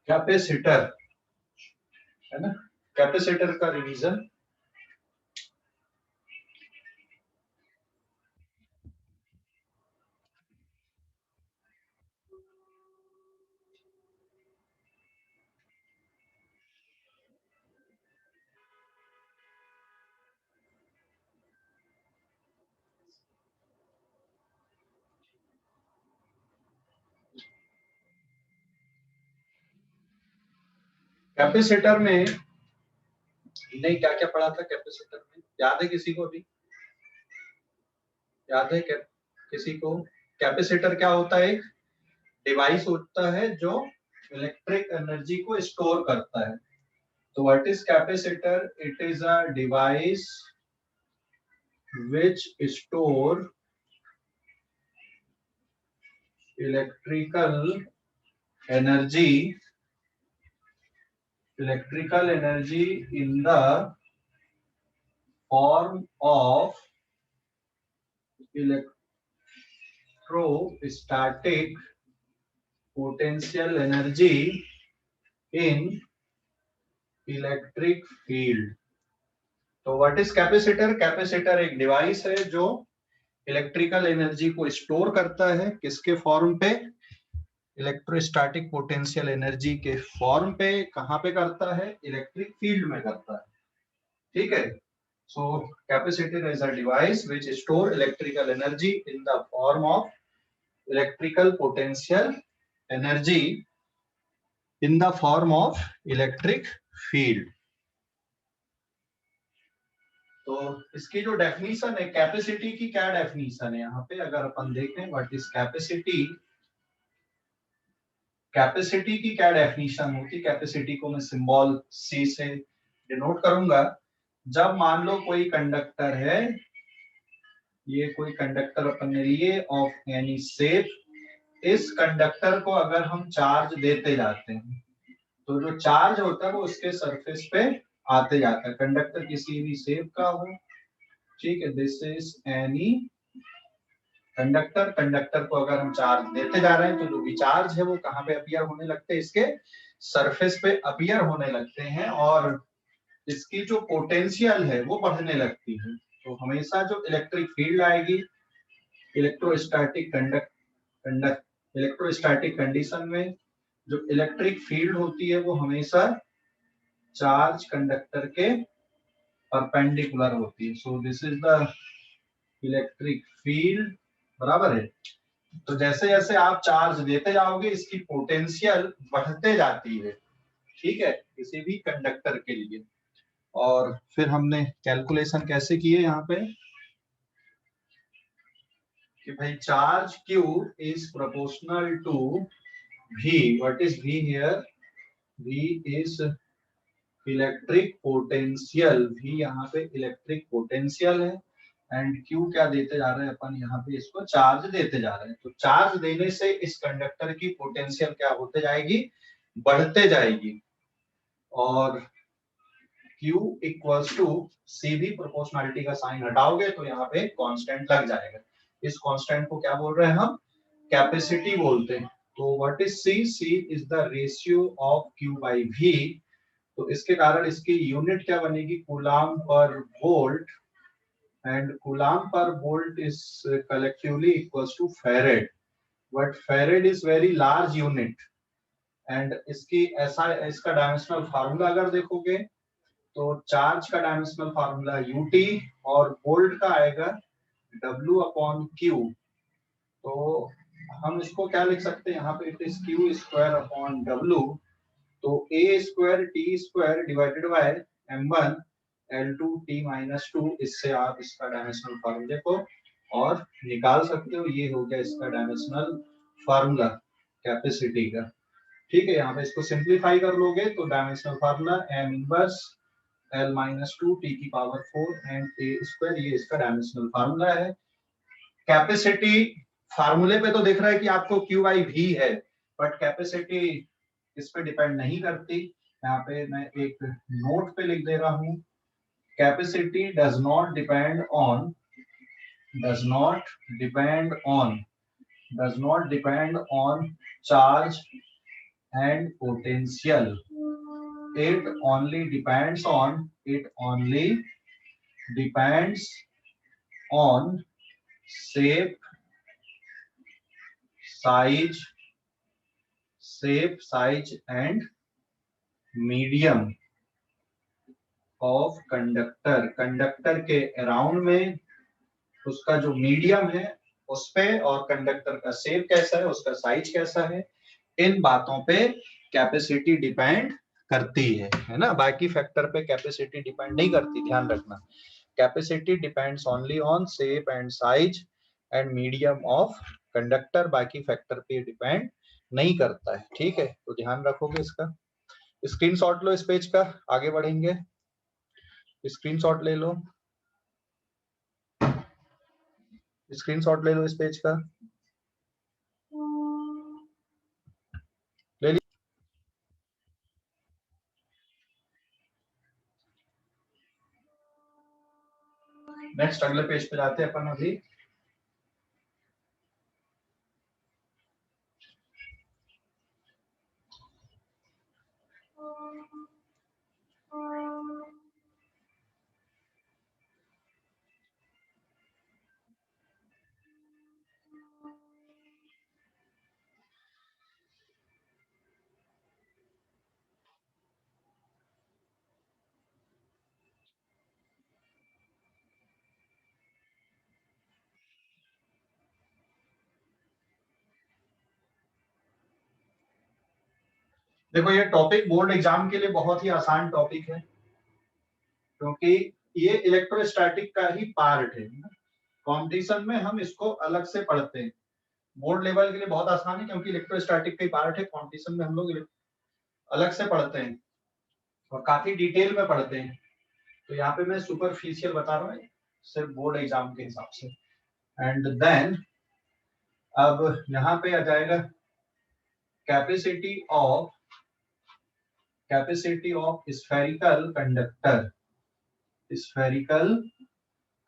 Capacitor है ना, capacitor का रिवीजन। कैपेसिटर में नहीं क्या क्या पढ़ा था कैपेसिटर में, याद है किसी को भी? याद है किसी को? कैपेसिटर क्या होता है? एक डिवाइस होता है जो इलेक्ट्रिक एनर्जी को स्टोर करता है। तो what is capacitor? It is a device which store electrical energy in the form of electrostatic potential energy in electric field। तो व्हाट इज कैपेसिटर? कैपेसिटर एक डिवाइस है जो इलेक्ट्रिकल एनर्जी को store करता है, किसके फॉर्म पे? इलेक्ट्रोस्टैटिक पोटेंशियल एनर्जी के फॉर्म पे। कहां पे करता है? इलेक्ट्रिक फील्ड में करता है। ठीक है, so capacitor is a device which store electrical energy in the form of electrical potential energy in the form of electric field. तो इसकी जो डेफिनेशन है कैपेसिटी की, क्या डेफिनेशन है यहाँ पे अगर अपन देखें, व्हाट इज कैपेसिटी? कैपेसिटी की क्या डेफिनेशन होती है? कैपेसिटी को मैं सिंबल सी से डिनोट करूंगा। जब मान लो कोई कंडक्टर है, ये कोई कंडक्टर अपन ने लिए ऑफ एनी शेप, इस कंडक्टर को अगर हम चार्ज देते जाते हैं तो जो चार्ज होता है वो उसके सरफेस पे आते जाता है। कंडक्टर किसी भी शेप का हो, ठीक है, this is any conductor. Conductor को अगर हम चार्ज देते जा रहे हैं तो जो भी चार्ज है वो कहाँ पे अपीयर होने लगते हैं? इसके सरफेस पे अपीयर होने लगते हैं और इसकी जो पोटेंशियल है वो बढ़ने लगती है। तो हमेशा जो इलेक्ट्रिक फील्ड आएगी इलेक्ट्रोस्टैटिक इलेक्ट्रोस्टैटिक कंडीशन में जो इलेक्ट्रिक फील्ड होती है वो हमेशा चार्ज कंडक्टर के परपेंडिकुलर होती है। So this is the electric field, बराबर है। तो जैसे जैसे आप चार्ज देते जाओगे इसकी पोटेंशियल बढ़ते जाती है, ठीक है, किसी भी कंडक्टर के लिए। और फिर हमने कैलकुलेशन कैसे किए यहाँ पे कि भाई charge Q is proportional to V। What is V here? V is electric potential. V यहाँ पे इलेक्ट्रिक पोटेंशियल है एंड Q क्या देते जा रहे हैं अपन यहाँ पे? इसको चार्ज देते जा रहे हैं। तो चार्ज देने से इस कंडक्टर की पोटेंशियल क्या होते जाएगी? बढ़ते जाएगी। और Q इक्वल्स टू C भी प्रोपोर्शनलिटी का साइन हटाओगे तो यहाँ पे कांस्टेंट लग जाएगा। इस कांस्टेंट को क्या बोल रहे हैं हम? कैपेसिटी बोलते हैं। तो what is C? C is the ratio of Q by V। तो इसके कारण इसकी यूनिट क्या बनेगी? कूलाम पर volt, and coulomb per volt is collectively equals to farad, but farad is very large unit and इसकी ऐसा इसका डायमेंशनल फार्मूला अगर देखोगे तो चार्ज का डायमेंशनल फार्मूला UT और वोल्ट का आएगा W अपॉन Q। तो हम इसको क्या लिख सकते हैं यहाँ पे? It is Q square upon W। तो A square T square divided by M1 L2T-2, इससे आप इसका डायमेंशनल फार्मूले को और निकाल सकते हो। ये हो गया इसका डायमेंशनल फार्मूला कैपेसिटी का। ठीक है, यहाँ पे इसको सिंप्लीफाई कर लोगे तो dimensional formula M inverse L-2 T की पावर 4 एंड A स्क्वायर, ये इसका डायमेंशनल फार्मूला है। कैपेसिटी फार्मूले पे तो दिख रहा है कि आपको Q बाई V है, बट कैपेसिटी इस पे डिपेंड नहीं करती। यहाँ पे मैं एक नोट पे लिख दे रहा हूँ, capacity does not depend on charge and potential. It only depends on shape, size and medium of conductor के अराउंड में उसका जो मीडियम है उस पे, और कंडक्टर का शेप कैसा है, उसका साइज कैसा है, इन बातों पे कैपेसिटी डिपेंड करती है ना। बाकी फैक्टर पे कैपेसिटी डिपेंड नहीं करती, ध्यान रखना। Capacity depends only on shape and size and medium of conductor, बाकी फैक्टर पे डिपेंड नहीं करता है, ठीक है। तो ध्यान रखोगे इसका। स्क्रीनशॉट लो इस पेज का, आगे बढ़ेंगे। स्क्रीनशॉट ले लो, स्क्रीनशॉट ले लो इस पेज का, ले ली। नेक्स्ट अगले पेज पे जाते हैं अपन अभी। देखो ये टॉपिक बोर्ड एग्जाम के लिए बहुत ही आसान टॉपिक है, क्योंकि ये इलेक्ट्रोस्टैटिक का ही पार्ट है। कंपटीशन में हम इसको अलग से पढ़ते हैं, बोर्ड लेवल के लिए बहुत आसान है क्योंकि इलेक्ट्रोस्टैटिक का ही पार्ट है। कंपटीशन में हम लोग अलग से पढ़ते हैं और काफी डिटेल में पढ़ते हैं। तो यहाँ पे मैं सुपरफिशियल बता रहा हूँ सिर्फ बोर्ड एग्जाम के हिसाब से। एंड देन अब यहाँ पे आ जाएगा capacity of spherical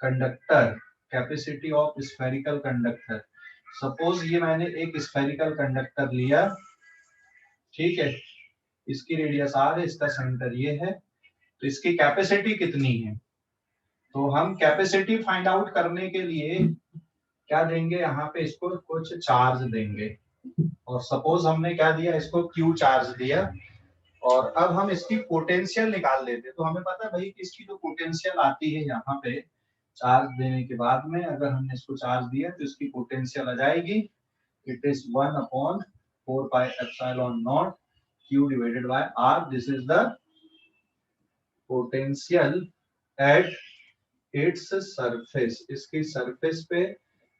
conductor, capacity of spherical conductor. Suppose ये मैंने एक स्फेरिकल कंडक्टर लिया, ठीक है, इसकी रेडियस r है, इसका सेंटर ये है, तो इसकी कैपेसिटी कितनी है। तो हम कैपेसिटी फाइंड आउट करने के लिए क्या देंगे, यहाँ पे इसको कुछ चार्ज देंगे, और सपोज हमने क्या दिया, इसको Q चार्ज दिया, और अब हम इसकी पोटेंशियल निकाल लेते। तो हमें पता है भाई कि इसकी जो पोटेंशियल आती है यहाँ पे चार्ज देने के बाद में, अगर हमने इसको चार्ज दिया तो इसकी पोटेंशियल आ जाएगी, it is 1/4 pi epsilon naught Q divided by R। This is the potential at its surface, इसकी सरफेस पे,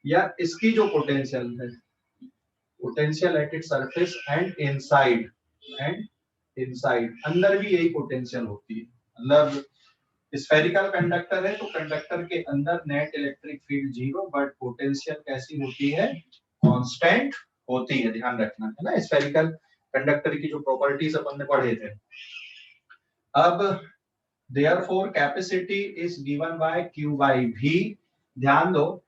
या इसकी जो पोटेंशियल है, potential at its surface and inside, अंदर भी यही पोटेंशियल होती है। मतलब स्फेरिकल कंडक्टर है तो कंडक्टर के अंदर net electric field 0, but potential कैसी होती है, कांस्टेंट होती है, ध्यान रखना है ना। स्फेरिकल कंडक्टर की जो प्रॉपर्टीज अपन ने पढ़े थे। अब therefore capacity is given by Q by V। ध्यान दो,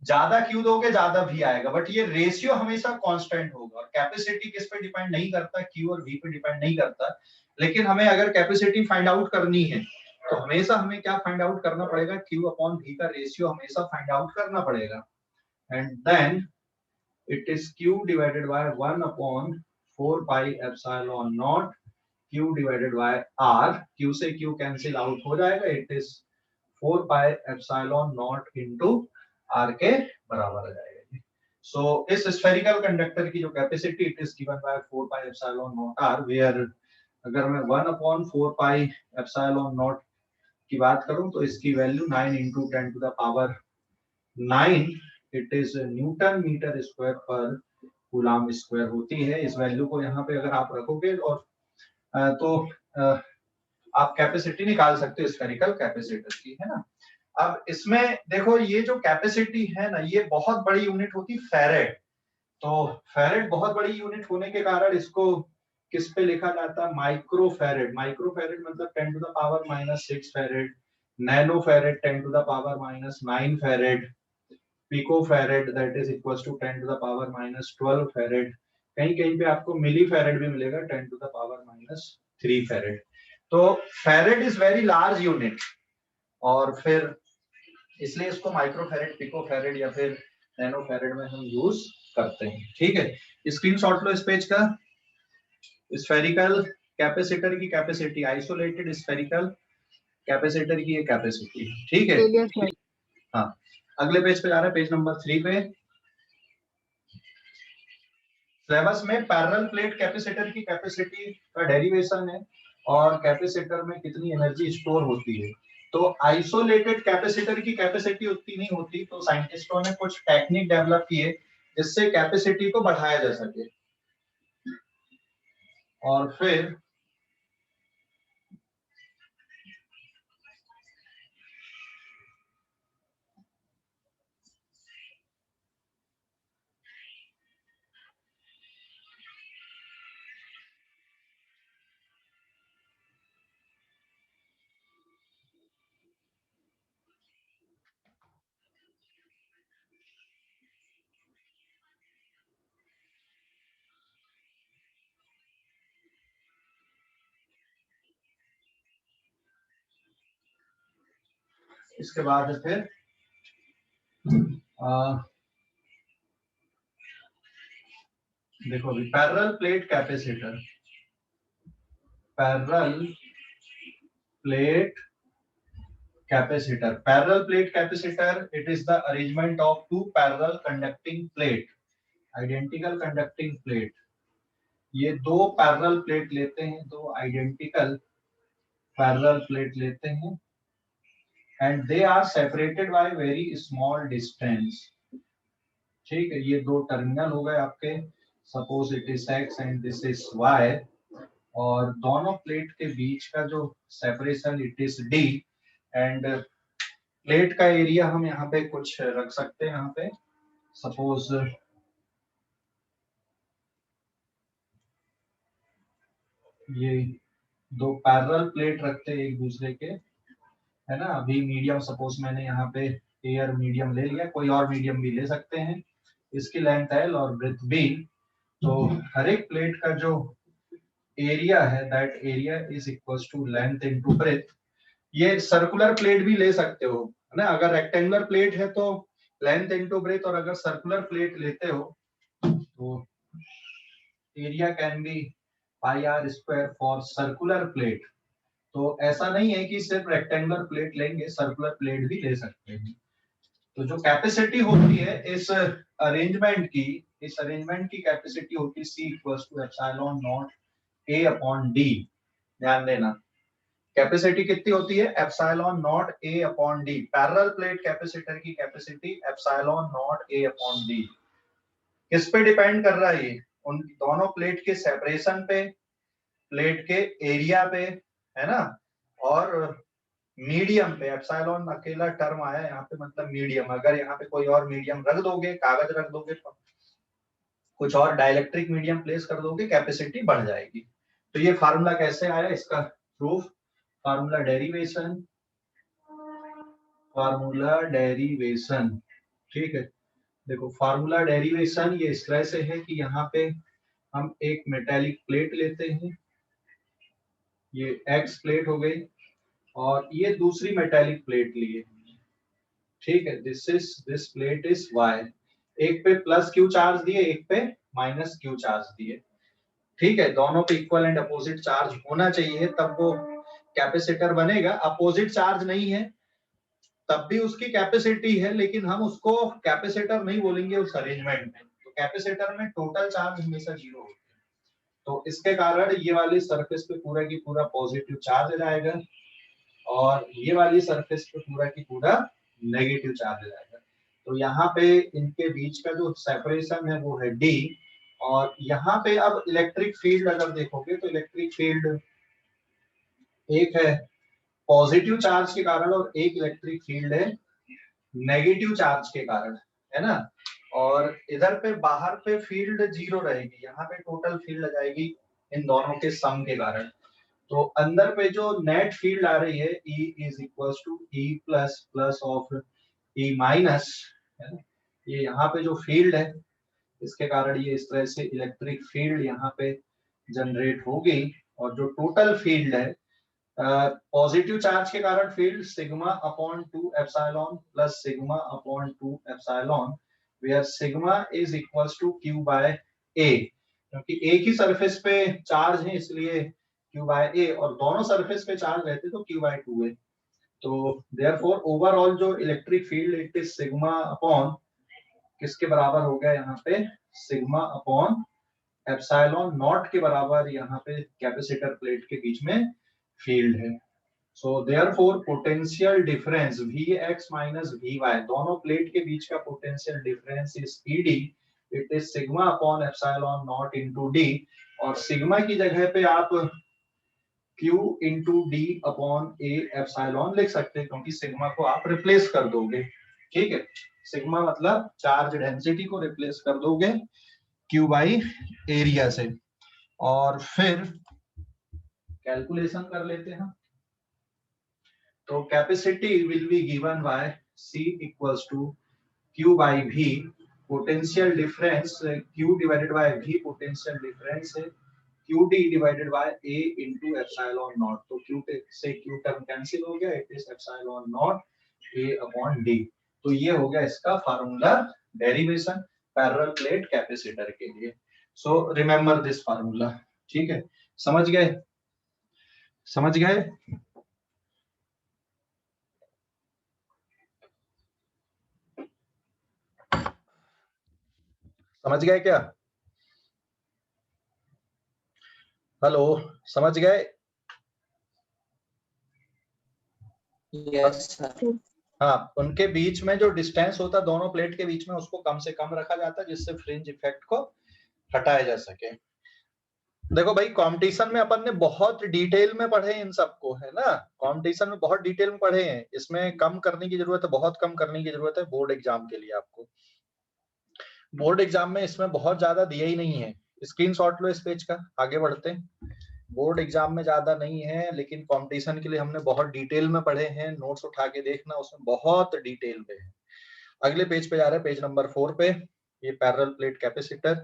ज्यादा Q दोगे ज्यादा V आएगा, बट ये रेशियो हमेशा कांस्टेंट होगा। और कैपेसिटी किस पे डिपेंड नहीं करता, Q और V पे डिपेंड नहीं करता। लेकिन हमें अगर कैपेसिटी फाइंड आउट करनी है तो हमेशा हमें क्या फाइंड आउट करना पड़ेगा, Q अपॉन V का रेशियो हमेशा फाइंड आउट करना पड़ेगा। And then it is Q divided by 1/4 pi epsilon naught Q divided by R। Q से Q कैंसिल आउट हो जाएगा, it is 4 pi epsilon naught into R के बराबर आ जाएगा। सो इस स्फेरिकल कंडक्टर की जो capacity, it is given by 4 pi epsilon naught R, where अगर मैं 1/4 पाई एप्सिलॉन नॉट की बात करूं तो इसकी value 9 × 10 to the power 9, it is newton metre square per coulomb square होती है। इस वैल्यू को यहाँ पे अगर आप रखोगे और तो आप कैपेसिटी निकाल सकते हो स्फेरिकल कैपेसिटर की, है ना। अब इसमें देखो ये जो कैपेसिटी है ना, ये बहुत बड़ी यूनिट होती है फैरेड। तो फैरेड बहुत बड़ी यूनिट होने के कारण इसको किस पे लिखा जाता है, माइक्रो फैरेड। माइक्रो फैरेड मतलब 10 to the power -6 farad, nano farad 10 to the power -9 farad, pico farad that is equals to 10 to the power -12 farad, कहीं कहीं पे आपको मिली फेरेड भी मिलेगा, 10⁻³ फेरेड। तो फेरेड इज वेरी लार्ज यूनिट, और फिर इसलिए इसको माइक्रो फेरेड, पिको फेरेड या फिर नैनो फेरेड में हम यूज करते हैं। ठीक है, स्क्रीनशॉट लो इस पेज का। स्फेरिकल कैपेसिटर की कैपेसिटी, आइसोलेटेड स्फेरिकल कैपेसिटर की ये कैपेसिटी, ठीक है। हाँ, अगले पेज पे जा रहे हैं, पेज नंबर 3 पे। सिलेबस में पैरेलल प्लेट कैपेसिटर की कैपेसिटी का डेरिवेशन है और कैपेसिटर में कितनी एनर्जी स्टोर होती है। तो आइसोलेटेड कैपेसिटर की कैपेसिटी उतनी नहीं होती, तो साइंटिस्टों ने कुछ टेक्निक डेवलप किए जिससे कैपेसिटी को बढ़ाया जा सके। और फिर इसके बाद फिर देखो अभी parallel plate capacitor, parallel plate capacitor, parallel plate capacitor, it is the arrangement of two parallel conducting plate, identical conducting plate। ये दो पैरेलल प्लेट लेते हैं, दो आइडेंटिकल पैरेलल प्लेट लेते हैं, and they are separated by very small distance. ठीक है, ये दो टर्मिनल हो गए आपके, suppose it is X and this is Y, और दोनों प्लेट के बीच का जो separation it is D, and plate का एरिया हम यहाँ पे कुछ रख सकते हैं, यहाँ पे सपोज ये दो पैरेलल प्लेट रखते हैं एक दूसरे के, है ना। अभी मीडियम सपोज मैंने यहाँ पे एयर मीडियम ले लिया, कोई और मीडियम भी ले सकते हैं, इसकी लेंथ एल और ब्रेथ बी। तो हर एक प्लेट का जो एरिया है that area is equal to length into breadth. ये सर्कुलर प्लेट भी ले सकते हो, है ना। अगर रेक्टेंगुलर प्लेट है तो लेंथ इनटू ब्रेथ, और अगर सर्कुलर प्लेट लेते हो तो area can be pi R square for circular plate. तो ऐसा नहीं है कि सिर्फ रेक्टेंगुलर प्लेट लेंगे, सर्कुलर प्लेट भी ले सकते हैं। तो जो कैपेसिटी होती है इस अरेंजमेंट की, इस अरेंजमेंट की कैपेसिटी होती है C equals to epsilon naught A upon D। ध्यान देना, कैपेसिटी कितनी होती है, epsilon naught A upon D। Parallel plate capacitor की capacity epsilon naught A upon D। किस पे डिपेंड कर रहा है ये, उन दोनों प्लेट के सेपरेशन पे, प्लेट के एरिया पे, है ना, और मीडियम पे। एप्सिलॉन अकेला टर्म आया यहाँ पे, मतलब मीडियम। अगर यहाँ पे कोई और मीडियम रख दोगे, कागज रख दोगे, कुछ और डाइलेक्ट्रिक मीडियम प्लेस कर दोगे, कैपेसिटी बढ़ जाएगी। तो ये फार्मूला कैसे आया, इसका proof, formula derivation, formula derivation. ठीक है, देखो फार्मूला डेरिवेशन ये इस तरह से है कि यहाँ पे हम एक मेटेलिक प्लेट लेते हैं, ये एक्स प्लेट हो गई, और ये दूसरी मेटेलिक प्लेट लिए, ठीक है, दिस प्लेट इज वाई। एक पे प्लस क्यू चार्ज दिए, एक पे माइनस क्यू चार्ज दिए। ठीक है, दोनों पे इक्वल एंड अपोजिट चार्ज होना चाहिए, तब वो कैपेसिटर बनेगा। अपोजिट चार्ज नहीं है तब भी उसकी कैपेसिटी है, लेकिन हम उसको कैपेसिटर नहीं बोलेंगे उस अरेंजमेंट में। तो कैपेसिटर में टोटल चार्ज हमेशा 0 होता है, तो इसके कारण ये वाली सरफेस पे पूरा की पूरा पॉजिटिव चार्ज जाएगा, और ये वाली सरफेस पे पूरा की पूरा नेगेटिव चार्ज जाएगा। तो यहाँ पे इनके बीच का जो सेपरेशन है वो है D, और यहाँ पे अब इलेक्ट्रिक फील्ड अगर देखोगे तो इलेक्ट्रिक फील्ड एक है पॉजिटिव चार्ज के कारण, और एक इलेक्ट्रिक फील्ड है नेगेटिव चार्ज के कारण, है ना। और इधर पे बाहर पे फील्ड 0 रहेगी, यहाँ पे टोटल फील्ड आ जाएगी इन दोनों के सम के कारण। तो अंदर पे जो नेट फील्ड आ रही है E is equal to E plus plus of E minus, है ना। ये यहाँ पे जो फील्ड है इसके कारण ये इस तरह से इलेक्ट्रिक फील्ड यहाँ पे जनरेट होगी और जो टोटल फील्ड है पॉजिटिव चार्ज के कारण field sigma upon 2 epsilon plus sigma upon 2 epsilon where sigma is equals to Q by A, क्योंकि एक ही सरफेस पे चार्ज है इसलिए क्यू बाय ए, और दोनों सरफेस पे चार्ज रहते तो क्यू बाय 2 है। तो देयरफॉर ओवरऑल जो electric field it is sigma upon किसके बराबर हो गया यहाँ पे, सिग्मा अपॉन एप्सिलॉन नॉट के बराबर यहाँ पे कैपेसिटर प्लेट के बीच में फील्ड है। So therefore potential difference Vx minus Vy, दोनों प्लेट के बीच का potential difference is Pd, it is sigma upon epsilon naught into d, और सिग्मा की जगह पे आप Q into D upon A epsilon लिख सकते हैं, क्योंकि सिग्मा को आप रिप्लेस कर दोगे। ठीक है, सिग्मा मतलब चार्ज डेंसिटी को रिप्लेस कर दोगे Q बाई एरिया से, और फिर कैलकुलेशन कर लेते हैं। तो capacity will be given by C equals to Q by V, potential difference Q divided by V potential difference है, QD divided by A into epsilon naught. तो Q से Q टर्म कैंसिल हो गया, it is epsilon naught A upon D। तो ये हो गया इसका formula derivation parallel plate capacitor के लिए। So remember this formula. ठीक है, समझ गए, समझ गए? समझ गए क्या? हेलो, समझ गए? Yes sir. हाँ, उनके बीच में जो डिस्टेंस होता है दोनों प्लेट के बीच में, उसको कम से कम रखा जाता है जिससे फ्रिंज इफेक्ट को हटाया जा सके। देखो भाई, कंपटीशन में अपन ने बहुत डिटेल में पढ़े इन सबको, है ना, कंपटीशन में बहुत डिटेल में पढ़े हैं, इसमें कम करने की जरूरत है, बहुत कम करने की जरूरत है बोर्ड एग्जाम के लिए। आपको बोर्ड एग्जाम में इसमें बहुत ज्यादा दिया ही नहीं है, स्क्रीनशॉट लो इस पेज का, आगे बढ़ते हैं। बोर्ड एग्जाम में ज्यादा नहीं है, लेकिन कंपटीशन के लिए हमने बहुत डिटेल में पढ़े हैं, नोट्स उठा के देखना, उसमें बहुत डिटेल में है। अगले पेज पे जा रहे हैं, पेज नंबर 4 पे। ये पैरेलल प्लेट कैपेसिटर,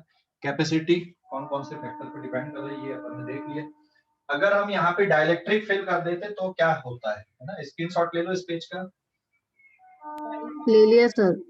कैपेसिटी कौन कौन से फैक्टर पर डिपेंड कर रही है ये अपन ने देख लिया। अगर हम यहाँ पे डाइलेक्ट्रिक फिल कर देते तो क्या होता है ना, स्क्रीनशॉट ले लो इस पेज का। ले लिया sir.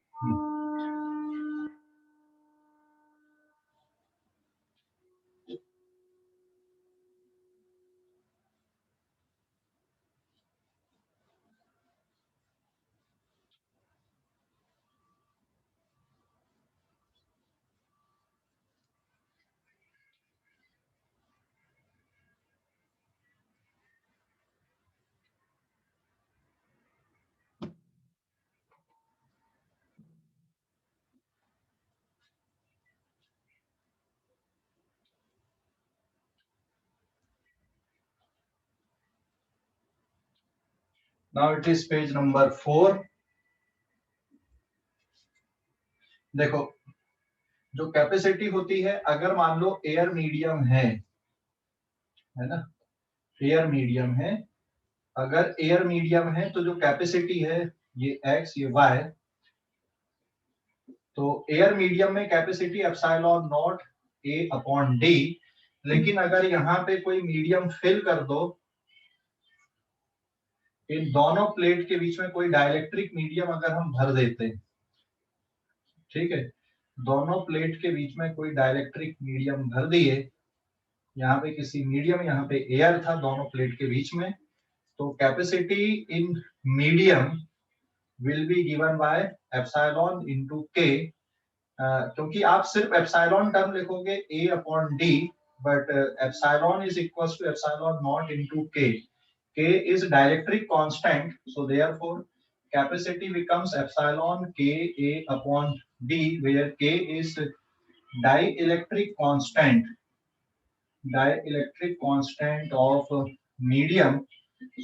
Now it is page number 4। देखो, जो कैपेसिटी होती है, अगर मान लो एयर मीडियम है ना, एयर मीडियम है, अगर एयर मीडियम है तो जो कैपेसिटी है ये x ये y, तो एयर मीडियम में capacity epsilon naught a upon d। लेकिन अगर यहाँ पे कोई मीडियम फिल कर दो, इन दोनों प्लेट के बीच में कोई डाइलेक्ट्रिक मीडियम अगर हम भर देते हैं, ठीक है, दोनों प्लेट के बीच में कोई डाइलेक्ट्रिक मीडियम भर दिए, यहाँ पे किसी मीडियम, यहाँ पे एयर था दोनों प्लेट के बीच में, तो capacity in medium will be given by epsilon into k। क्योंकि आप सिर्फ एप्सिलॉन टर्म लिखोगे a upon d, but epsilon is equals to epsilon naught into k। k is dielectric constant, so therefore capacity becomes epsilon k a upon d, where k is dielectric constant of medium।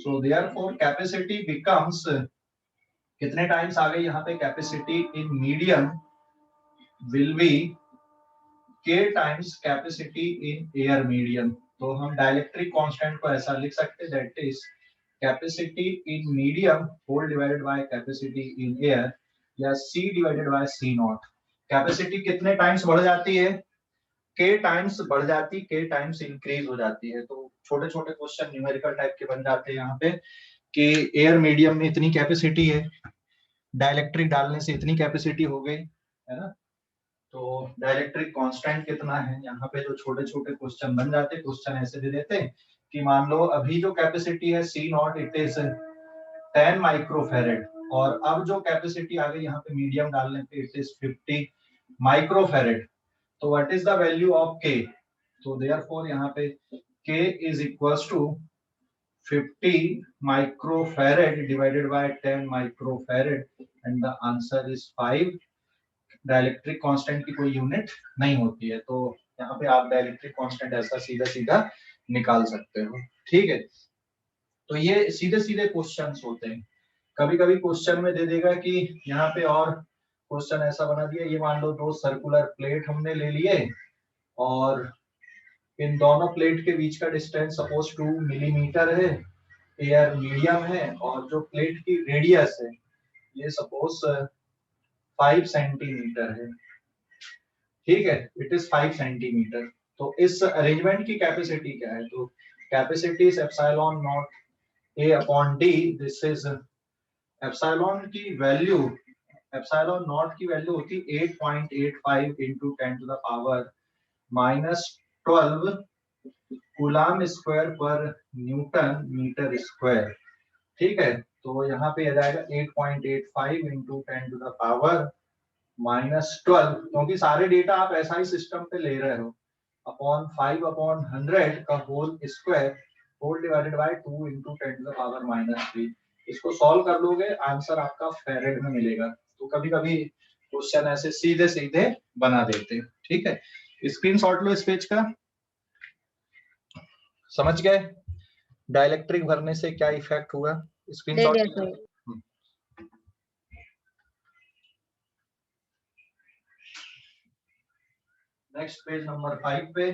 so therefore capacity becomes, कितने times आ गई यहाँ पे, capacity in medium will be k times capacity in air medium। तो हम dielectric constant को ऐसा लिख सकते हैं, that is capacity in medium whole divided by capacity in air, या C divided by C naught. Capacity कितने टाइम्स बढ़ जाती है, k टाइम्स बढ़ जाती, k टाइम्स इंक्रीज हो जाती है। तो छोटे छोटे क्वेश्चन न्यूमेरिकल टाइप के बन जाते हैं यहाँ पे कि एयर मीडियम में इतनी कैपेसिटी है, डाइलेक्ट्रिक डालने से इतनी कैपेसिटी हो गई, है ना। तो डाइलेक्ट्रिक कांस्टेंट कितना है, यहाँ पे जो छोटे छोटे क्वेश्चन बन जाते हैं, क्वेश्चन ऐसे दे देते हैं कि मान लो अभी जो कैपेसिटी है C not it is 10 microfarad, और अब जो कैपेसिटी आ गई यहाँ पे मीडियम डालने पे इट इज 50 माइक्रोफेरेड। तो what is the value of K? तो देयरफॉर यहाँ पे K is equals to 50 microfarad divided by 10 microfarad and the answer is 5। Dielectric constant की कोई यूनिट नहीं होती है, तो यहाँ पे आप डाइलेक्ट्रिक कांस्टेंट ऐसा सीधा सीधा निकाल सकते हो। ठीक है, तो ये सीधे सीधे क्वेश्चंस होते हैं। कभी कभी क्वेश्चन में दे देगा कि यहाँ पे, और क्वेश्चन ऐसा बना दिया, ये मान लो दो सर्कुलर प्लेट हमने ले लिए और इन दोनों प्लेट के बीच का डिस्टेंस सपोज 2 मिलीमीटर है, एयर मीडियम है, और जो प्लेट की रेडियस है ये सपोज 5 सेंटीमीटर है। ठीक है, इट इज 5 सेंटीमीटर। तो इस अरेंजमेंट की कैपेसिटी क्या है? तो capacity is epsilon naught A upon D. This is epsilon की वैल्यू, एप्सिलॉन नॉट की वैल्यू होती है 8.85 into 10 to the power -12 coulomb square per newton metre square. ठीक है, तो यहाँ पे आ जाएगा 8.85 इंटू 10 टू द पावर -12, क्योंकि सारे डेटा आप SI सिस्टम पे ले रहे हो, अपॉन 5/100 का whole square whole divided by 2 into 10 to the power -3। इसको सॉल्व कर लोगे आंसर आपका फेरेड में मिलेगा। तो कभी कभी क्वेश्चन ऐसे सीधे सीधे बना देते हैं। ठीक है, स्क्रीनशॉट लो इस पेज का। समझ गए डाइलेक्ट्रिक भरने से क्या इफेक्ट हुआ? ले स्क्रीनशॉट। लिया सर। नेक्स्ट पेज नंबर 5 पे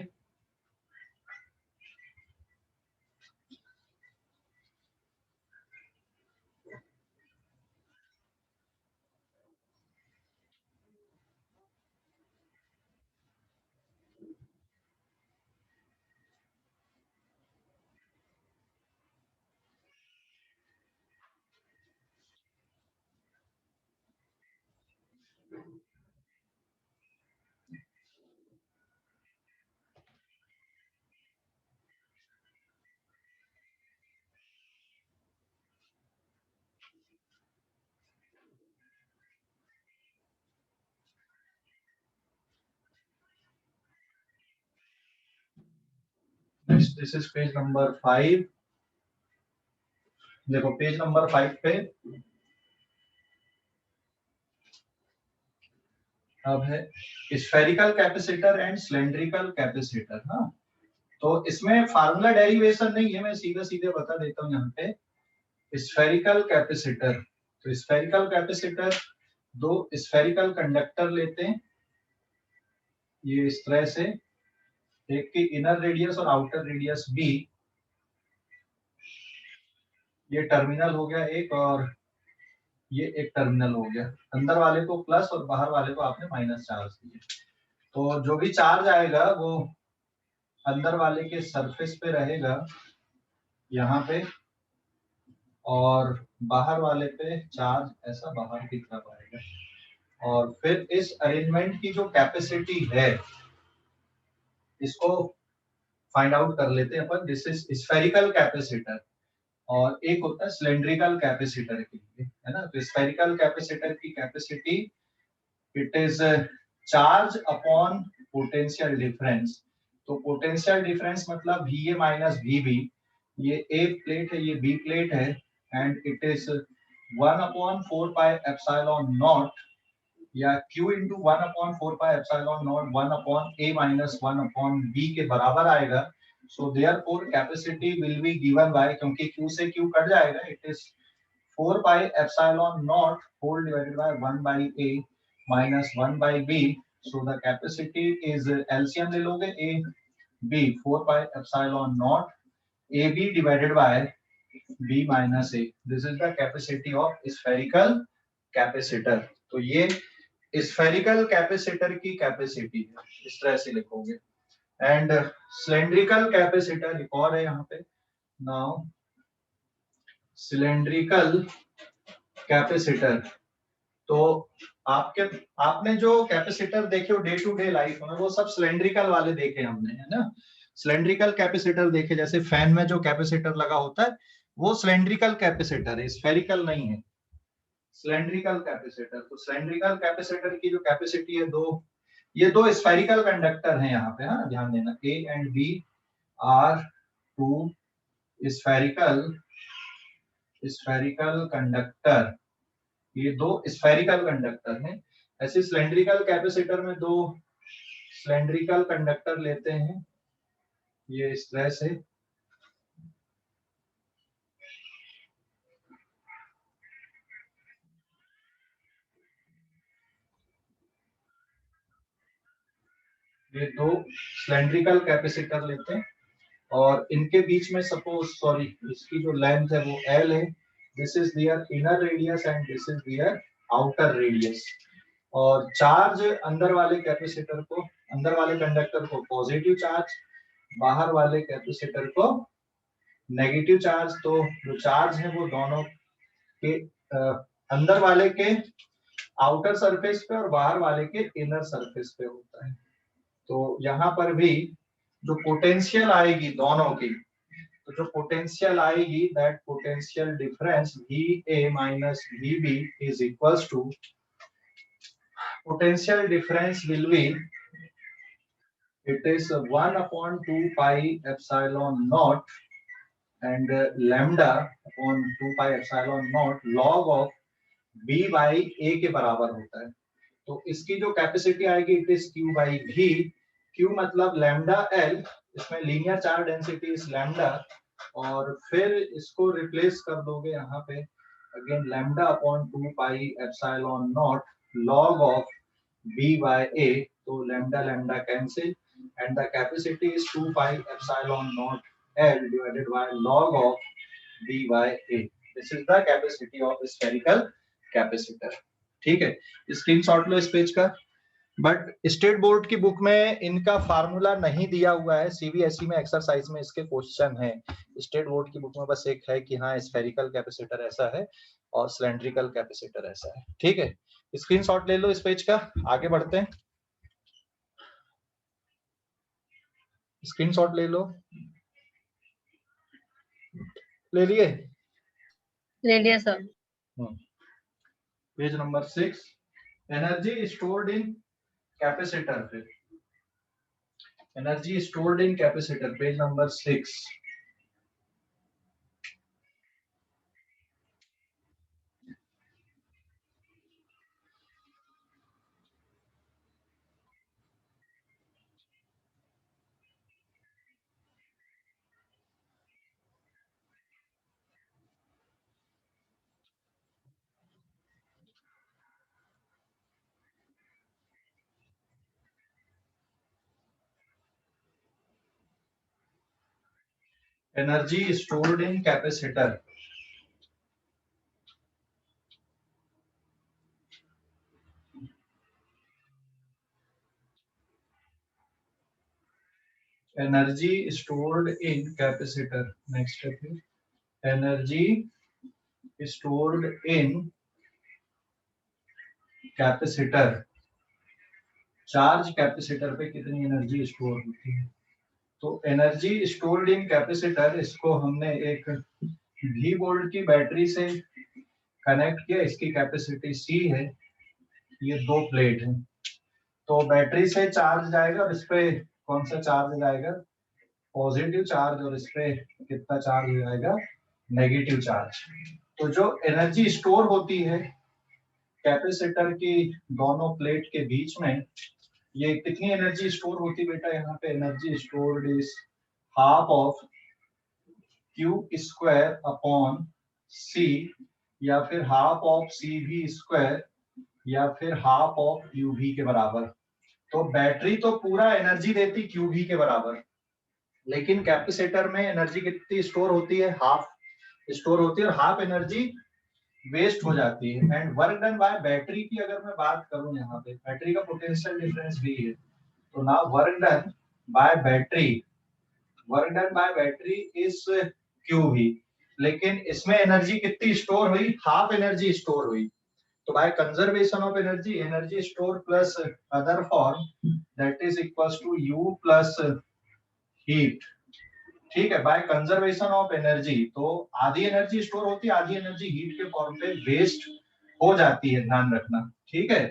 next this is page number 5। देखो पेज नंबर 5 पे अब है spherical capacitor and cylindrical capacitor. हाँ, तो इसमें फार्मूला डेरिवेशन नहीं है, मैं सीधे सीधे बता देता हूँ। यहाँ पे स्फेरिकल कैपेसिटर, तो स्फेरिकल कैपेसिटर दो स्फेरिकल कंडक्टर लेते हैं, ये इस तरह से, एक की इनर रेडियस और आउटर रेडियस b, ये टर्मिनल हो गया एक, और ये एक टर्मिनल हो गया। अंदर वाले को प्लस और बाहर वाले को आपने माइनस चार्ज दिए। तो जो भी चार्ज आएगा वो अंदर वाले के सरफेस पे रहेगा यहाँ पे, और बाहर वाले पे चार्ज ऐसा बाहर की तरफ आएगा। और फिर इस अरेंजमेंट की जो कैपेसिटी है इसको फाइंड आउट कर लेते हैं अपन। दिस इज स्फेरिकल कैपेसिटर, और एक होता है सिलेंड्रिकल कैपेसिटर के लिए, है ना। तो स्फेरिकल कैपेसिटर की capacity it is charge upon potential difference. तो पोटेंशियल डिफरेंस मतलब VA माइनस VB, ये A प्लेट है, ये B प्लेट है, and it is 1/4 pi epsilon naught, या Q into 1/4 pi epsilon naught 1/A minus 1/B के बराबर आएगा। So therefore capacity will be given by, क्योंकि Q से Q कट जाएगा, it is 4 pi epsilon naught whole divided bye 1/A minus 1/B. So the capacity is LCM ले लोगे A B 4 pi epsilon naught AB divided by B minus A. This is the capacity of spherical capacitor. तो ये spherical capacitor की capacity है, इस तरह से लिखोगे। एंड सिलेंड्रिकल कैपेसिटर एक और है यहाँ पे। नाउ सिलेंड्रिकल कैपेसिटर, तो आपने जो कैपेसिटर देखे हो डे टू डे लाइफ में, वो सब सिलेंड्रिकल वाले देखे हमने, है ना। सिलेंड्रिकल कैपेसिटर देखे, जैसे फैन में जो कैपेसिटर लगा होता है वो सिलेंड्रिकल कैपेसिटर है, स्फेरिकल नहीं है। सिलेंड्रिकल कैपेसिटर, तो सिलेंड्रिकल कैपेसिटर की जो कैपेसिटी है ये दो स्फेरिकल कंडक्टर हैं यहाँ पे, हाँ ध्यान देना, A and B are two spherical conductor, ये दो स्फेरिकल कंडक्टर हैं। ऐसे सिलेंड्रिकल कैपेसिटर में दो सिलेंड्रिकल कंडक्टर लेते हैं, ये इस तरह से, ये दो सिलेंड्रिकल कैपेसिटर लेते हैं और इनके बीच में सपोज, सॉरी, इसकी जो लेंथ है वो L है, this is their inner radius and this is their outer radius. और चार्ज अंदर वाले कैपेसिटर को, अंदर वाले कंडक्टर को पॉजिटिव चार्ज, बाहर वाले कैपेसिटर को नेगेटिव चार्ज। तो जो चार्ज है वो दोनों के अंदर वाले के आउटर सरफेस पे और बाहर वाले के इनर सरफेस पे होता है। तो यहाँ पर भी जो पोटेंशियल आएगी दोनों की, तो जो पोटेंशियल आएगी, that potential difference VA minus VB is equals to, potential difference will be, it is 1/2 pi epsilon naught and lambda upon 2 pi epsilon naught log of B by A के बराबर होता है। तो इसकी जो कैपेसिटी आएगी it is Q by V, Q मतलब lambda L, इसमें linear charge density is lambda, और फिर इसको रिप्लेस कर दोगे यहाँ पे again lambda upon 2 pi epsilon not log of B by A, तो lambda lambda cancel and the capacity is 2 pi epsilon not L divided by log of B by A। This is the capacity of spherical capacitor. ठीक है, screenshot लो इस page का। But state board की book में इनका formula नहीं दिया हुआ है, सीबीएसई में एक्सरसाइज में इसके क्वेश्चन है। स्टेट बोर्ड की बुक में बस एक है कि हाँ स्फेरिकल कैपेसिटर ऐसा है और सिलेंड्रिकल कैपेसिटर ऐसा है। ठीक है, स्क्रीनशॉट ले लो इस पेज का, आगे बढ़ते हैं। स्क्रीनशॉट ले लो, ले लिए? ले लिया sir. Page number 6, energy stored in capacitor पे, energy stored in capacitor, page number 6। Energy stored in capacitor, energy stored in capacitor, next है energy stored in capacitor, charge capacitor पे कितनी एनर्जी स्टोर होती है। तो एनर्जी स्टोर्ड इन कैपेसिटर, इसको हमने एक V वोल्ट की बैटरी से कनेक्ट किया, इसकी कैपेसिटी C है, ये दो प्लेट है। तो बैटरी से चार्ज जाएगा और इस पे कौन सा चार्ज जाएगा, पॉजिटिव चार्ज, और इस पे कितना चार्ज जाएगा, नेगेटिव चार्ज। तो जो एनर्जी स्टोर होती है कैपेसिटर की दोनों प्लेट के बीच में, ये कितनी एनर्जी स्टोर होती बेटा, यहाँ पे energy stored is half of Q square upon C, या फिर हाफ ऑफ CV स्क्वायर, या फिर हाफ ऑफ QV के बराबर। तो बैटरी तो पूरा एनर्जी देती QV के बराबर, लेकिन कैपेसिटर में एनर्जी कितनी स्टोर होती है, हाफ स्टोर होती है, और हाफ एनर्जी वेस्ट हो जाती है। And work done by battery की अगर मैं बात करूं, यहाँ पे बैटरी का पोटेंशियल डिफरेंस भी है, तो now work done by battery, work done by battery is Q भी, लेकिन इसमें एनर्जी कितनी स्टोर हुई, हाफ एनर्जी स्टोर हुई। तो by conservation of energy, energy store plus other form, that is equals to U plus heat. ठीक है, bye conservation of energy, तो आधी एनर्जी स्टोर होती है, आधी एनर्जी हीट के फॉर्म पे वेस्ट हो जाती है, ध्यान रखना। ठीक है,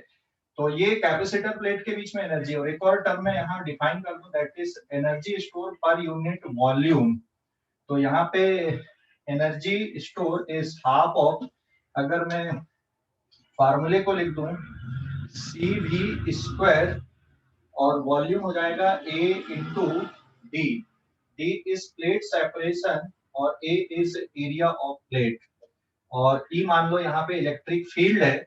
तो ये कैपेसिटर प्लेट के बीच में एनर्जी, और एक और टर्म में यहाँ डिफाइन कर दूं, that is energy store per unit volume. तो यहाँ पे energy store is half of, अगर मैं फार्मूले को लिख दूं, सी वी स्क्वायर, और वॉल्यूम हो जाएगा A into D. D is plate separation और A is area of plate, और ई मान लो यहाँ पे इलेक्ट्रिक फील्ड है,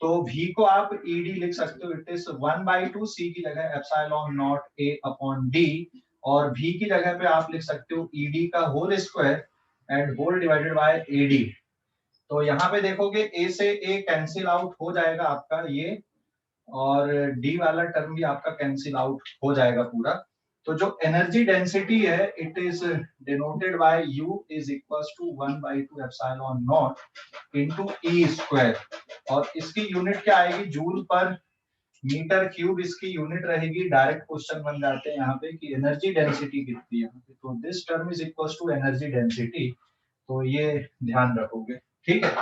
तो V को आप ED लिख सकते हो, इट इज 1/2 C की जगह epsilon naught A upon D, और V की जगह पे आप लिख सकते हो ED का whole square and whole divided by AD। तो यहाँ पे देखोगे A से A कैंसिल आउट हो जाएगा आपका ये, और डी वाला टर्म भी आपका कैंसिल आउट हो जाएगा पूरा। तो जो एनर्जी डेंसिटी है, it is denoted by U is equals to 1/2 epsilon naught into E square, और इसकी यूनिट क्या आएगी, जूल पर मीटर क्यूब इसकी यूनिट रहेगी। डायरेक्ट क्वेश्चन बन जाते हैं यहाँ पे कि एनर्जी डेंसिटी कितनी है, तो this term is equals to energy density, तो ये ध्यान रखोगे। ठीक है,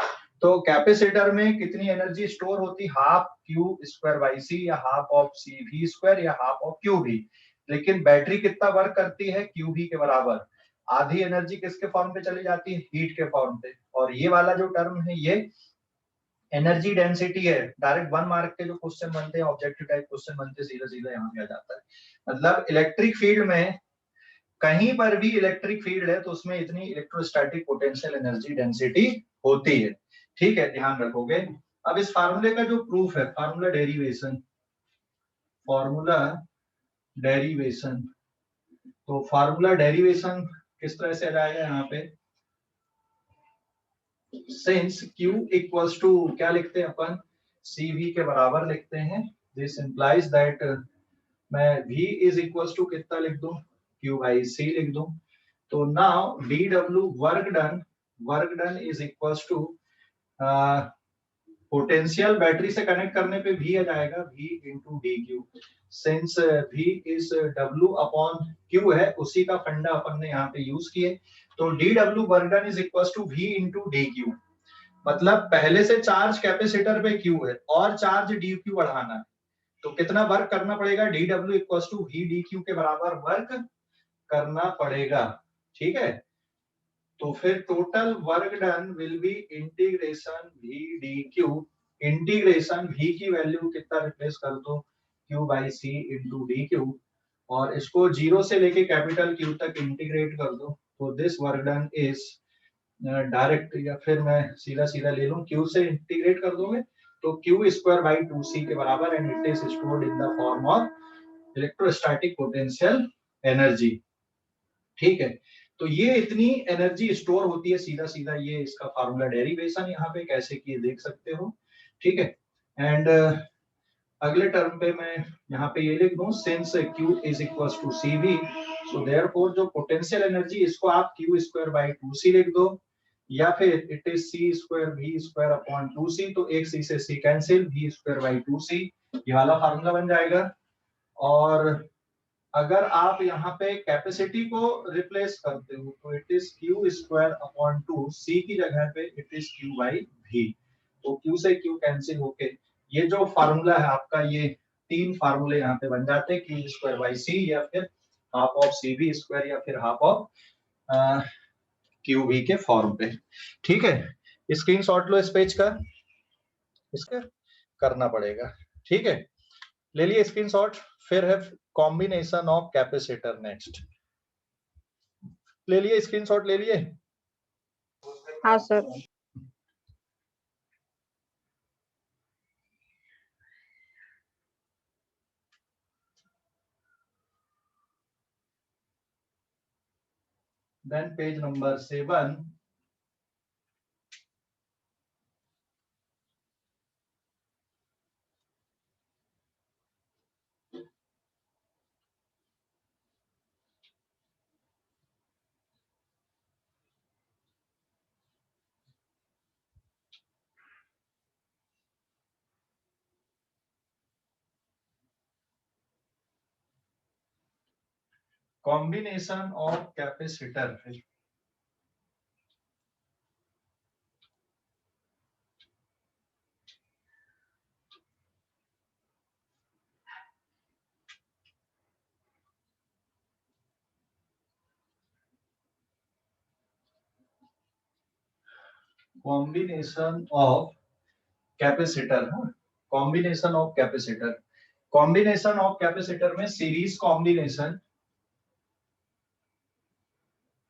तो कैपेसिटर में कितनी एनर्जी स्टोर होती, half Q square by C, या half of C V square, या हाफ ऑफ क्यू वी। लेकिन बैटरी कितना वर्क करती है, क्यू वी के बराबर। आधी एनर्जी किसके फॉर्म पे चली जाती है, हीट के फॉर्म पे। और ये वाला जो टर्म है ये एनर्जी डेंसिटी है। डायरेक्ट 1 मार्क के जो क्वेश्चन बनते हैं, ऑब्जेक्टिव टाइप क्वेश्चन बनते हैं, सीधा सीधा यहाँ पे आ जाता है। मतलब इलेक्ट्रिक फील्ड में कहीं पर भी इलेक्ट्रिक फील्ड है, तो उसमें इतनी इलेक्ट्रोस्टैटिक पोटेंशियल एनर्जी डेंसिटी होती है। ठीक है, ध्यान रखोगे। अब इस फार्मूले का जो प्रूफ है, फार्मूला डेरिवेशन, फार्मूला डेरिवेशन, तो फार्मूला डेरिवेशन किस तरह से आ जाएगा यहाँ पे, सिंस Q इक्वल्स टू क्या लिखते हैं अपन, CV के बराबर लिखते हैं, दिस इंप्लाइज दैट मैं V इज इक्वल्स टू कितना लिख दूं, Q बाई C लिख दूं। तो now DW work done is equals to potential battery से कनेक्ट करने पे V आ जाएगा, V into D Q. Since V is W upon Q है, उसी का फंडा अपन ने यहाँ पे यूज किए, तो DW work done is equals to V into D Q. मतलब पहले से चार्ज कैपेसिटर पे Q है और चार्ज DQ बढ़ाना है, तो कितना वर्क करना पड़ेगा, DW equals to V DQ के बराबर वर्क करना पड़ेगा। ठीक है, तो फिर total work done will be integration V DQ, integration V की वैल्यू कितना रिप्लेस कर दो, Q by C into DQ, और इसको 0 से लेके कैपिटल Q तक इंटीग्रेट कर दो, तो this work done is direct, या फिर मैं सीधा सीधा ले लूं, Q से इंटीग्रेट कर दोगे तो Q स्क्वायर बाई 2C के बराबर, and it is stored in the form of electrostatic potential energy. ठीक है, तो ये इतनी एनर्जी स्टोर होती है, सीधा सीधा ये इसका फार्मूला डेरिवेशन यहाँ पे कैसे किए देख सकते हो। ठीक है, एंड अगले टर्म पे मैं यहाँ पे ये लिख दूं, since Q is equals to CV, so therefore जो पोटेंशियल एनर्जी, इसको आप Q स्क्वायर बाई 2C लिख दो, या फिर it is C square V square upon 2C, तो एक C से C cancel, V square by 2C, ये वाला फार्मूला बन जाएगा। और अगर आप यहाँ पे कैपेसिटी को रिप्लेस करते हो, तो it is Q square upon 2, C की जगह पे it is Q by V, तो Q से Q कैंसिल होके ये जो फार्मूला है आपका, ये 3 फार्मूले यहाँ पे बन जाते हैं, Q स्क्वायर बाई C, या फिर हाफ ऑफ CV स्क्वायर, या फिर हाफ ऑफ QV के फॉर्म पे। ठीक है, स्क्रीनशॉट लो इस पेज का, इसका करना पड़ेगा। ठीक है, ले लिए स्क्रीनशॉट। फिर है कॉम्बिनेशन ऑफ कैपेसिटर, नेक्स्ट ले लिए स्क्रीनशॉट, ले लिए। हाँ sir. Then page number 7, combination of capacitor है। Combination of capacitor, combination of capacitor. Combination of capacitor में series combination,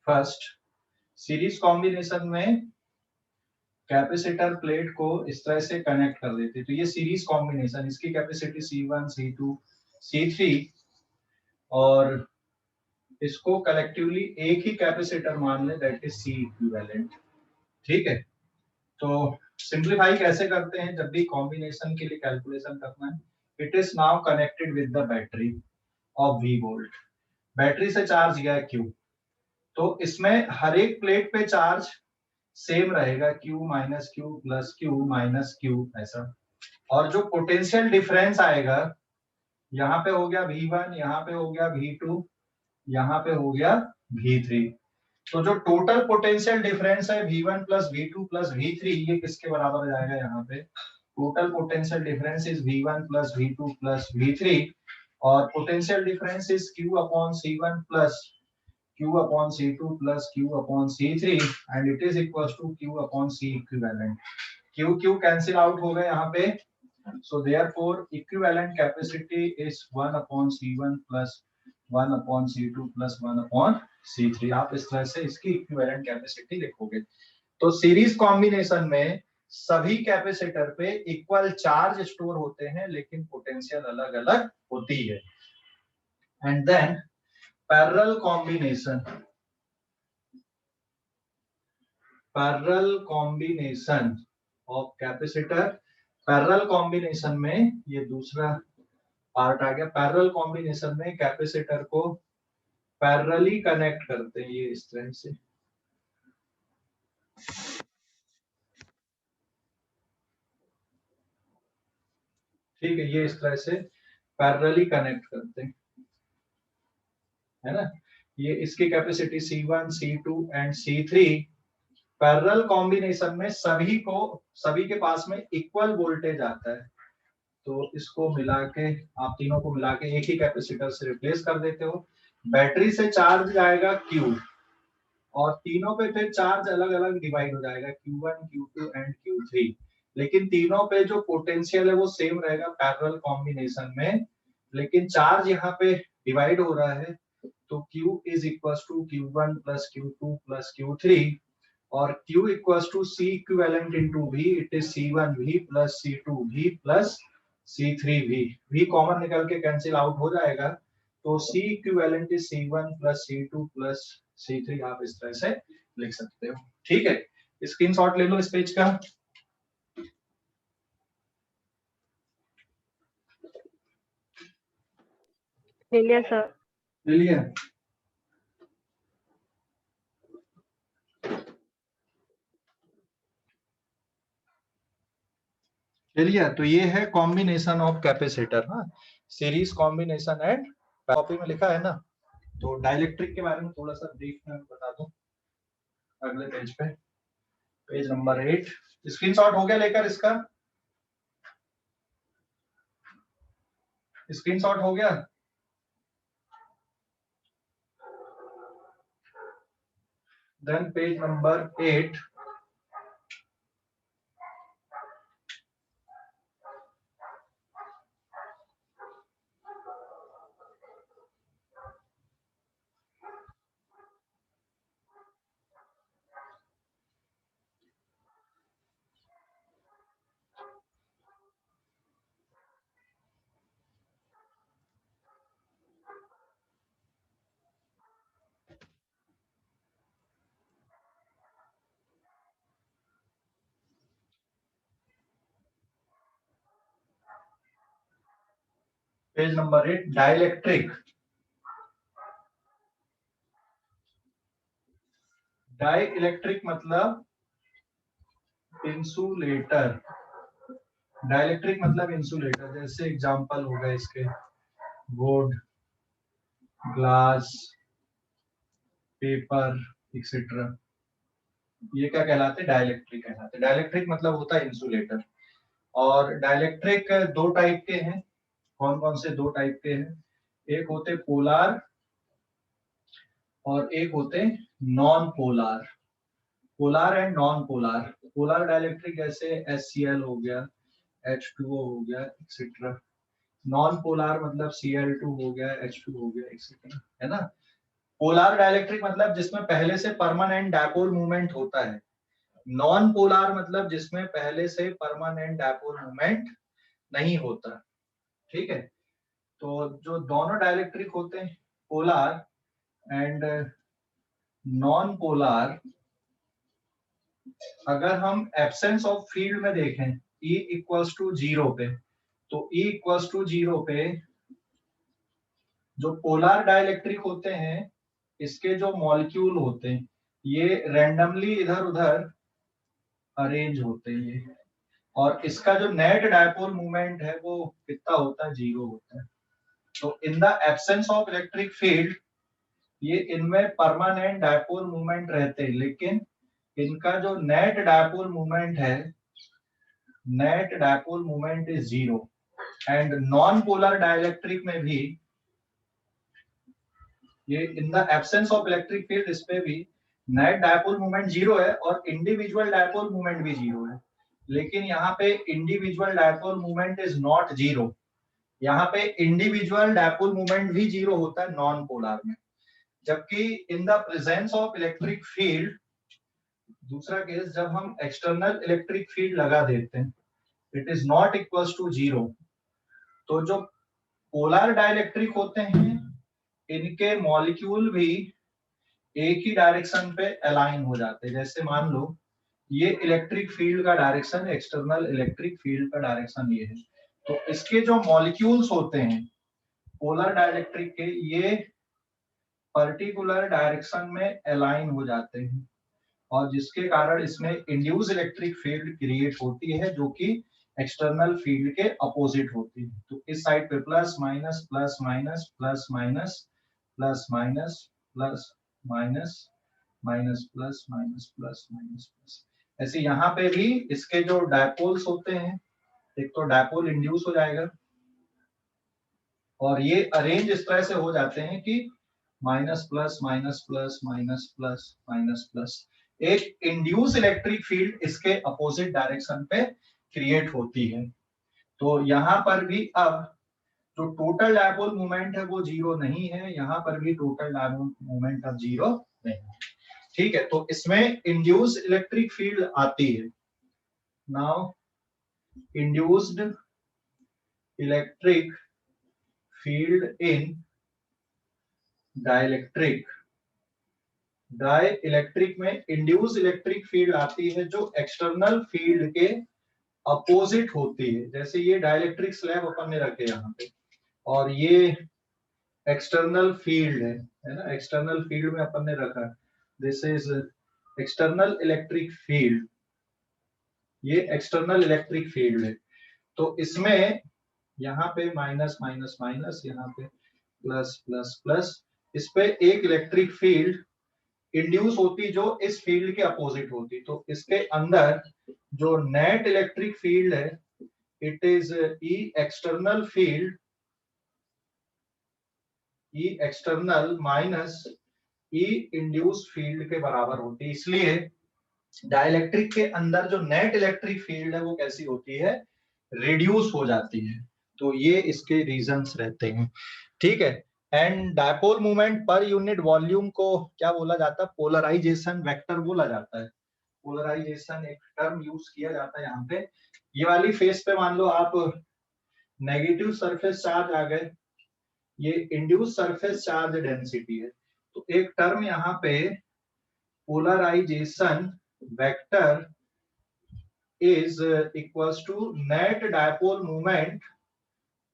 first series combination में कैपेसिटर प्लेट को इस तरह से कनेक्ट कर देते, तो ये सीरीज कॉम्बिनेशन, इसकी कैपेसिटी C1 C2 C3 और इसको कलेक्टिवली एक ही कैपेसिटर मान ले, दैट इज C इक्विवेलेंट। ठीक है, तो सिंप्लीफाई कैसे करते हैं जब भी कॉम्बिनेशन के लिए कैलकुलेशन करना है? It is now connected with the battery of V volt. Battery से चार्ज गया Q, तो इसमें हर एक प्लेट पे चार्ज सेम रहेगा, Q minus Q plus Q minus Q ऐसा। और जो पोटेंशियल डिफरेंस आएगा, यहाँ पे हो गया V1, यहाँ पे हो गया V2, यहाँ पे हो गया V3। तो जो टोटल पोटेंशियल डिफरेंस है V1 plus V2 plus V3, ये किसके बराबर हो जाएगा? यहाँ पे total potential difference is V1 plus V2 plus V3 और potential difference is Q upon C1 plus Q upon C2 plus Q upon C3 and it is equals to Q upon C equivalent. Q cancel out हो गए यहाँ पे, so therefore equivalent capacity is 1 upon C1 plus 1 upon C2 plus 1 upon C3। आप इस तरह से इसकी equivalent capacity लिखोगे। तो सीरीज कॉम्बिनेशन में सभी कैपेसिटर पे इक्वल चार्ज स्टोर होते हैं, लेकिन पोटेंशियल अलग अलग होती है। And then parallel combination, parallel combination of capacitor. Parallel combination में ये दूसरा पार्ट आ गया। पैरेलल कॉम्बिनेशन में कैपेसिटर को पैरेलली कनेक्ट करते हैं ये इस तरह से। ठीक है, ये इस तरह से पैरेलली कनेक्ट करते हैं, है ना। ये इसकी capacity C1 C2 and C3। Parallel combination में सभी के पास में इक्वल वोल्टेज आता है, तो इसको मिला के, आप तीनों को मिला के एक ही कैपेसिटर से रिप्लेस कर देते हो। बैटरी से चार्ज जाएगा Q और तीनों पे फिर चार्ज अलग अलग डिवाइड हो जाएगा, Q1 Q2 एंड Q3, लेकिन तीनों पे जो पोटेंशियल है वो सेम रहेगा पैरेलल कॉम्बिनेशन में, लेकिन चार्ज यहाँ पे डिवाइड हो रहा है। तो Q is equals to Q1 plus Q2 plus Q3 और Q equals to C equivalent into V, it is C1V plus C2V plus C3V। V common निकल के कैंसिल आउट हो जाएगा, तो C equivalent is C1 plus C2 plus C3। आप इस तरह से लिख सकते हो। ठीक है, स्क्रीनशॉट ले लो इस पेज का। ले लिया सर। ले लिया। चलिए, तो ये है कॉम्बिनेशन ऑफ कैपेसिटर। हाँ, सीरीज कॉम्बिनेशन एंड कॉपी में लिखा है ना। तो डाइलेक्ट्रिक के बारे में थोड़ा सा ब्रीफ में बता दूं अगले पेज पे, पेज नंबर 8। स्क्रीनशॉट हो गया लेकर इसका? स्क्रीनशॉट हो गया? Then page number 8, page number 8, dielectric. Dielectric मतलब इंसुलेटर, डाइलेक्ट्रिक मतलब इंसुलेटर। जैसे एग्जांपल हो गए इसके, वुड, ग्लास, पेपर एक्सेट्रा, ये क्या कहलाते हैं? डाइलेक्ट्रिक कहलाते हैं। डाइलेक्ट्रिक मतलब होता है इंसुलेटर। और डाइलेक्ट्रिक दो टाइप के हैं। कौन कौन से दो टाइप के हैं? एक होते पोलार और एक होते non polar. Polar and non polar. Polar dielectric जैसे HCl हो गया, H2O हो गया एक्सेट्रा। नॉन पोलार मतलब Cl2 हो गया, H2 हो गया एक्सेट्रा, है ना। पोलार डाइलेक्ट्रिक मतलब जिसमें पहले से परमानेंट डायपोल मूवमेंट होता है। नॉन पोलार मतलब जिसमें पहले से परमानेंट डायपोल मूवमेंट नहीं होता। ठीक है, तो जो दोनों डाइलेक्ट्रिक होते हैं पोलार एंड नॉन पोलार, अगर हम एब्सेंस ऑफ फील्ड में देखें E इक्वल्स टू 0 पे, तो E इक्वल्स टू 0 पे जो पोलार डाइलेक्ट्रिक होते हैं इसके जो मॉलिक्यूल होते हैं ये रैंडमली इधर उधर अरेंज होते हैं ये, और इसका जो नेट डायपोल मूवमेंट है वो कितना होता है? 0 होता है। तो in the absence of electric field ये इनमें परमानेंट डायपोल मूवमेंट रहते हैं, लेकिन इनका जो नेट डायपोल मूवमेंट है, net dipole movement is 0। And non polar dielectric में भी ये in the absence of electric field इस पे भी नेट डायपोल मूवमेंट 0 है और इंडिविजुअल डायपोल मूवमेंट भी 0 है। लेकिन यहाँ पे individual dipole movement is not 0। यहाँ पे इंडिविजुअल डायपोल मूवमेंट भी 0 होता है नॉन पोलर में। जबकि in the presence of electric field, दूसरा केस, जब हम एक्सटर्नल इलेक्ट्रिक फील्ड लगा देते हैं it is not equals to 0। तो जो पोलर डाइलेक्ट्रिक होते हैं इनके मॉलिक्यूल भी एक ही डायरेक्शन पे अलाइन हो जाते हैं। जैसे मान लो ये इलेक्ट्रिक फील्ड का डायरेक्शन, एक्सटर्नल इलेक्ट्रिक फील्ड का डायरेक्शन ये है, तो इसके जो मॉलिक्यूल्स होते हैं पोलर डाइलेक्ट्रिक के, ये पर्टिकुलर डायरेक्शन में अलाइन हो जाते हैं, और जिसके कारण इसमें इंड्यूस इलेक्ट्रिक फील्ड क्रिएट होती है जो कि एक्सटर्नल फील्ड के अपोजिट होती है। तो इस साइड पे plus minus plus minus plus minus plus minus plus minus minus plus minus plus minus plus, ऐसे यहाँ पे भी इसके जो डायपोल्स होते हैं, एक तो डायपोल इंड्यूस हो जाएगा और ये अरेंज इस तरह से हो जाते हैं कि minus plus minus plus minus plus minus plus, एक इंड्यूस इलेक्ट्रिक फील्ड इसके अपोजिट डायरेक्शन पे क्रिएट होती है। तो यहाँ पर भी अब जो टोटल डायपोल मूवमेंट है वो 0 नहीं है, यहाँ पर भी टोटल डायपोल मूवमेंट अब 0 नहीं है। ठीक है, तो इसमें इंड्यूस इलेक्ट्रिक फील्ड आती है। नाउ इंड्यूस्ड इलेक्ट्रिक फील्ड इन डाइलेक्ट्रिक। डाइलेक्ट्रिक में इंड्यूस इलेक्ट्रिक फील्ड आती है जो एक्सटर्नल फील्ड के अपोजिट होती है। जैसे ये डाइलेक्ट्रिक स्लैब अपन ने रखे यहाँ पे और ये एक्सटर्नल फील्ड है ना, एक्सटर्नल फील्ड में अपन ने रखा, this is external electric field, ये एक्सटर्नल इलेक्ट्रिक फील्ड है। तो इसमें यहाँ पे माइनस माइनस माइनस, यहाँ पे प्लस प्लस प्लस, इस पे एक इलेक्ट्रिक फील्ड इंड्यूस होती जो इस फील्ड के अपोजिट होती। तो इसके अंदर जो नेट इलेक्ट्रिक फील्ड है it is E external field, E external minus E induce field के बराबर होती है। इसलिए डाइलेक्ट्रिक के अंदर जो नेट इलेक्ट्रिक फील्ड है वो कैसी होती है? रिड्यूस हो जाती है। तो ये इसके रीजंस रहते हैं। ठीक है, एंड डायपोल मूवमेंट पर यूनिट वॉल्यूम को क्या बोला जाता है? पोलराइजेशन वेक्टर बोला जाता है। पोलराइजेशन एक टर्म यूज किया जाता है यहाँ पे। ये वाली फेस पे मान लो आप नेगेटिव सरफेस चार्ज आ गए, ये इंड्यूस सरफेस चार्ज डेंसिटी है। तो एक टर्म यहाँ पे polarisation vector is equals to net dipole moment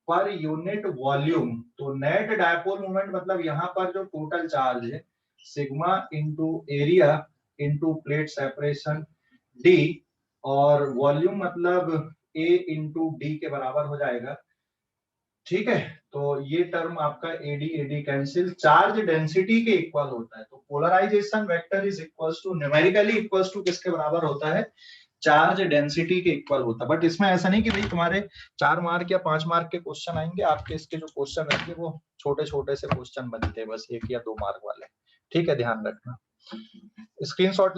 per unit volume. तो नेट डायपोल मूवमेंट मतलब यहाँ पर जो टोटल चार्ज है sigma into area into plate separation D, और वॉल्यूम मतलब ए इंटू डी के बराबर हो जाएगा। ठीक है, तो ये टर्म आपका AD AD cancel, charge density के इक्वल होता है, तो polarisation vector is equals to numerically equals to किसके बराबर होता है, चार्ज डेंसिटी के इक्वल होता है। बट इसमें ऐसा नहीं कि भाई तुम्हारे 4 मार्क या 5 मार्क के क्वेश्चन आएंगे, आपके इसके जो क्वेश्चन रहेंगे वो छोटे छोटे से क्वेश्चन बनते हैं, बस 1 या 2 मार्क वाले। ठीक है, ध्यान रखना। स्क्रीनशॉट